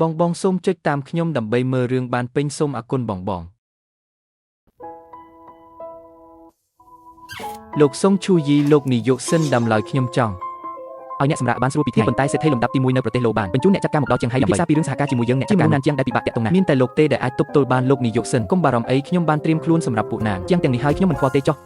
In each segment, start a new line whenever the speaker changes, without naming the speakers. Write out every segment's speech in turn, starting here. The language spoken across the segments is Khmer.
បងសូមចុចតាមខ្ញុំដើម្បីមើលរឿងបានពេញសូមអរគុណបងលោកសុងឈូយីលោកនាយកសិនដាំឡើយខ្ញុំចង់ឲ្យអ្នកសម្រាប់បានស្រួលពីថ្ងៃប៉ុន្តែសេដ្ឋីលំដាប់ទី1នៅប្រទេសឡូបានបញ្ជូនអ្នកចាត់ការមកដល់ជាងហើយដើម្បីពិភាក្សាពីរឿងសហការជាមួយយើងអ្នកចាត់ការណានជាងដែលពិបាកតាក់ទងណាស់មានតែលោកទេដែលអាចទប់ទល់បានលោកនាយកសិនកុំបារម្ភអីខ្ញុំបានត្រៀមខ្លួនសម្រាប់ពួកណានជាងទាំងនេះហើយខ្ញុំមិនខ្វល់ទេចុះ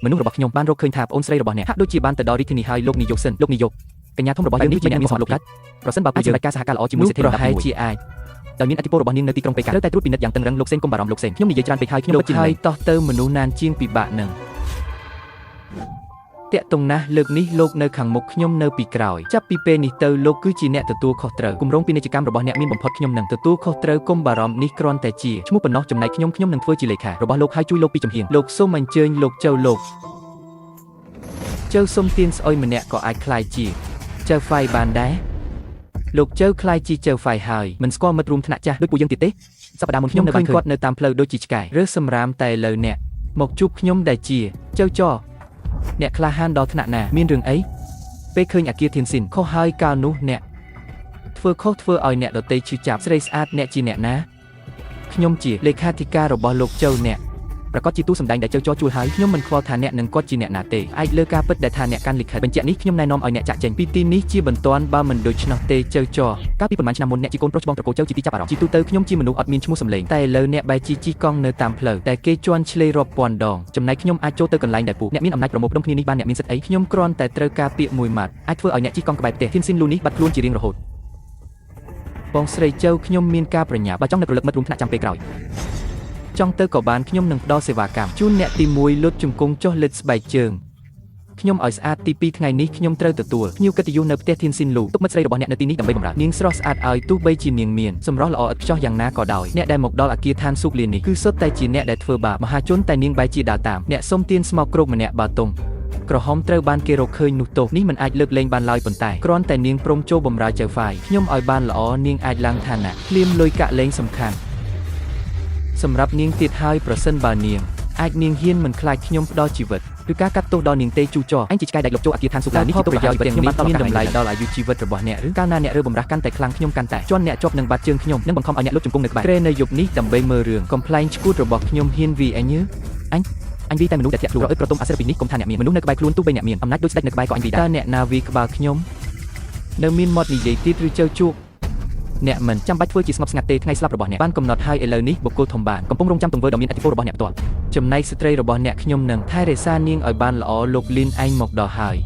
មនុស្សរបស់ខ្ញុំបានរកឃើញថាប្អូនស្រីរបស់អ្នកហាក់ដូចជាបានទៅដល់រាជធានីហើយលោកនាយកសិនលោកនាយកកញ្ញាធំរបស់យើងនេះជាអ្នកមានសមត្ថលោកកាត់ប្រសិនបើពួកយើងអាចការសហការល្អជាមួយសេដ្ឋីលំដាប់ទី1ដោយមានអធិបុលរបស់នាងនៅទីក្រុងប៉េកាត្រូវតែត្រួតពិនិត្យយ៉ាងតឹងរឹងលោកសេនកុំបារម្ភលោកសេនខ្ញុំនិយាយច្រើនពេកហើយខ្ញុំពិតជាហើយតោះទៅមនុស្សណានជាងពិបាកនឹងតាក់ទងណាស់លើកនេះលោកនៅខាងមុខខ្ញុំនៅពីក្រោយចាប់ពីពេលនេះទៅលោកគឺជាអ្នកទទួលខុសត្រូវគម្រោងពាណិជ្ជកម្មរបស់អ្នកមានបំផុតខ្ញុំនឹងទទួលខុសត្រូវកុំបារម្ភនេះគ្រាន់តែជាឈ្មោះប៉ុណ្ណោះចំណែកខ្ញុំនឹងធ្វើជាលេខារបស់លោកហើយជួយលោកពីជំហានលោកសូមអញ្ជើញលោកចៅសុំទានស្អុយម្នាក់ក៏អាចក្លាយជាចៅហ្វាយបានដែរលោកចៅក្លាយជាចៅហ្វាយហើយមិនស្គាល់មិត្តរួមថ្នាក់ចាស់ដូចពួកយើងទៀតទេសប្តាហ៍មុនខ្ញុំនៅបានឃើញគាត់នៅតាមផ្លូវដូចជាឆ្កែរើសសម្រាមតែឥឡូវអ្នកមកជួបខ្ញុំដែលជាចៅចអ្នកក្លាហានដល់ថ្នាក់ណាមានរឿងអីពេលឃើញអាគារធានស៊ីនខុសហើយកាលនោះអ្នកធ្វើខុសធ្វើឲ្យអ្នកដតីឈឺចាប់ស្រីស្អាតអ្នកជាអ្នកណាខ្ញុំជាលេខាធិការរបស់លោកចៅអ្នកប្រកាសជាទូសម្ដែងដែលចៅជួលហើយខ្ញុំមិនខ្វល់ថាអ្នកនឹងគាត់ជាអ្នកណាទេអាចលើការពិតដែលថាអ្នកកាន់លិខិតបញ្ជាក់នេះខ្ញុំណែនាំឲ្យអ្នកចាក់ចេញពីទីនេះជាបន្ទាន់បើមិនដូច្នោះទេចៅកាលពីប្រហែលឆ្នាំមុនអ្នកជាកូនប្រុសច្បងត្រកូលចៅជាទីចាប់អារម្មណ៍ជាទូទៅខ្ញុំជាមនុស្សអត់មានឈ្មោះសម្លេងតែឥឡូវអ្នកបែរជាជីកង់នៅតាមផ្លូវតែគេជន់ឆ្លេរាប់ពាន់ដងចំណែកខ្ញុំអាចចូលទៅកន្លែងដែលពួកអ្នកមានអំណាចប្រមូលផ្ដុំគ្នានេះបានអ្នកមានសិទ្ធិអីខ្ញុំគ្រាន់តែត្រូវការពាក្យមួយម៉ាត់អាចធ្វើឲ្យអ្នកជីកង់ក្បែរផ្ទះធានស៊ីនលូនេះបាត់ខ្លួនជារៀងរហូតបងស្រីចៅខ្ញុំមានការប្រញាប់បើចង់នឹករលឹកមិត្តរួមថ្នាក់ចាំពេលក្រោយចង់ទៅក៏បានខ្ញុំនឹងផ្ដល់សេវាកម្មជូនអ្នកទី1លុតជង្គង់ចុះលិតស្បែកជើងខ្ញុំឲ្យស្អាតទី2ថ្ងៃនេះខ្ញុំត្រូវទទួលភ្ញៀវកិត្តិយសនៅផ្ទះធានស៊ីនលូទុកមិត្តស្រីរបស់អ្នកនៅទីនេះដើម្បីបម្រើនាងស្រស់ស្អាតឲ្យទោះបីជានាងមានសម្រស់ល្អឥតខ្ចោះយ៉ាងណាក៏ដោយអ្នកដែលមកដល់អគារឋានសុខលាននេះគឺសុទ្ធតែជាអ្នកដែលធ្វើបាបមហាជនតែនាងបែរជាដើរតាមអ្នកសុំទានស្មោកគ្រោកម្នាក់បើតុងក្រហមត្រូវបានគេរកឃើញនោះទោសនេះមិនអាចលើកលែងបានឡើយប៉ុន្តែគ្រាន់តែនាងព្រមចូលបម្រើចៅហ្វាយខ្ញុំឲ្យបានល្អនាងអាចឡើងឋានៈភ្លាមលុយកាក់លែងសំខាន់សម្រាប់នាងទៀតហើយប្រសិនបើនាងអាចនាងហ៊ានមិនខ្លាចខ្ញុំផ្ដល់ជីវិតឬការកាត់ទោសដល់នាងទេជូចអញជាឆ្កែដែលលោកចូលអគារឋានសុខានេះជាប្រយោជន៍ទាំងនេះមានតម្លៃដល់អាយុជីវិតរបស់អ្នកឬកាលណាអ្នករើបំរាស់កាន់តែខ្លាំងខ្ញុំកាន់តែជន់អ្នកជាប់នឹងបាត់ជើងខ្ញុំនឹងបង្ខំឲ្យអ្នកលុតជង្គង់នៅក្បែរក្រែនៅយប់នេះដើម្បីមើលរឿងកំ pl ែងឈួតរបស់ខ្ញុំហ៊ានវីអញអញវីតែមនុស្សដែលធាក់ខ្លួនរអិតប្រទុំអាសិរពីនេះកុំថាអ្នកមានមនុស្សនៅក្បែរខ្លួនទោះបីអ្នកមានអំណាចដូចស្ដេចនៅក្បែរក៏អញវីដែរតើអ្នកណាវីក្បាលខ្ញុំនៅមានមាត់និយាយទៀតឬចៅជួកអ្នកមិនចាំបាច់ធ្វើជាស្ងប់ស្ងាត់ទេថ្ងៃស្លាប់របស់អ្នកបានកំណត់ហើយឥឡូវនេះបុគ្គលធំបានកំពុងរងចាំទង្វើដ៏មានឥទ្ធិពលរបស់អ្នកផ្ទាល់ចំណែកស្ត្រីរបស់អ្នកខ្ញុំនឹងថែរក្សានាងឲ្យបានល្អលោកលីនឯងមកដល់ហើយ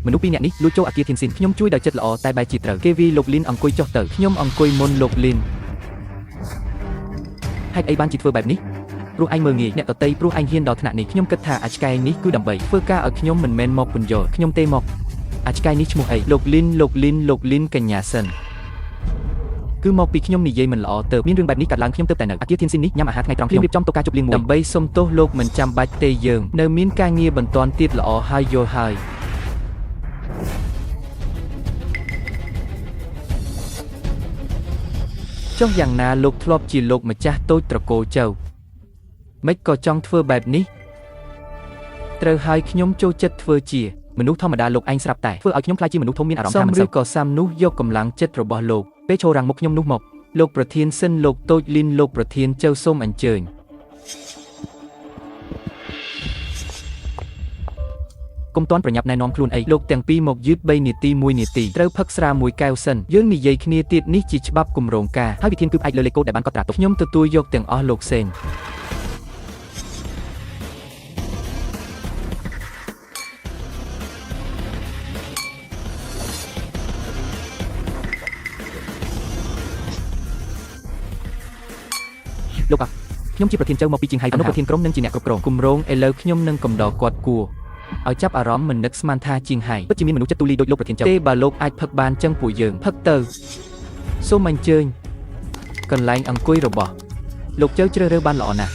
មនុស្សពីរនាក់នេះលួចចូលអគារធានស៊ីនខ្ញុំជួយដោយចិត្តល្អតែបែរជាត្រូវគេវីលោកលីនអង្គុយចុះទៅខ្ញុំអង្គុយមុនលោកលីនហេតុអីបានជាធ្វើបែបនេះព្រោះឯងមើលងាយអ្នកដតីព្រោះឯងហ៊ានដល់ថ្នាក់នេះខ្ញុំគិតថាអាចឆ្កែនេះគឺដើម្បីធ្វើការឲ្យខ្ញុំមិនមែនមកពន្យល់ខ្ញុំទេមកអាចឆ្កែនេះឈ្មោះអីលោកលីនកញ្ញាសិនគឺមកពីខ្ញុំនិយាយមិនល្អទៅមានរឿងបែបនេះកើតឡើងខ្ញុំទៅតែនៅអគារធានស៊ីននេះញ៉ាំអាហារថ្ងៃត្រង់ខ្ញុំរៀបចំតុការជប់លៀងមួយដើម្បីសុំទោសលោកមិនចាំបាច់ទេយើងនៅមានការងារបន្ទាន់ទៀតល្អហើយយល់ហើយចុះយ៉ាងណាលោកធ្លាប់ជាលោកម្ចាស់តូចត្រកូលចៅមិនក៏ចង់ធ្វើបែបនេះត្រូវហើយខ្ញុំចូលចិត្តធ្វើជាមនុស្សធម្មតាលោកឯងស្រាប់តែធ្វើឲ្យខ្ញុំខ្លាចជាមនុស្សធំមានអារម្មណ៍ថាមិនសឹកក៏សាមនោះយកកម្លាំងចិត្តរបស់លោកពេលចូលរាំងមុខខ្ញុំនោះមកលោកប្រធានសិនលោកតូចលីនលោកប្រធានចៅសូមអញ្ជើញកុំតាន់ប្រញាប់ណែនាំខ្លួនអីលោកទាំងពីរមកយឺត3នាទី1នាទីត្រូវផឹកស្រាមួយកែវសិនយើងនិយាយគ្នាទៀតនេះជាច្បាប់គម្រោងការហើយវិធានគឺផ្អែកលើលេខកូដដែលបានកត់ត្រាទុកខ្ញុំទទួលយកទាំងអស់លោកសេនលោកខ្ញុំជាប្រធានចៅមកពីជាងហៃអនុប្រធានក្រុមនិងជាអ្នកគ្រប់គ្រងគម្រោងឥឡូវខ្ញុំនឹងកំដរគាត់គួរឲ្យចាប់អារម្មណ៍មិននឹកស្មានថាជាងហៃពិតជាមានមនុស្សចិត្តទូលាយដូចលោកប្រធានចៅទេបើលោកអាចផឹកបានចឹងពួកយើងផឹកទៅសូមអញ្ជើញកន្លែងអង្គុយរបស់លោកចៅជ្រើសរើសបានល្អណាស់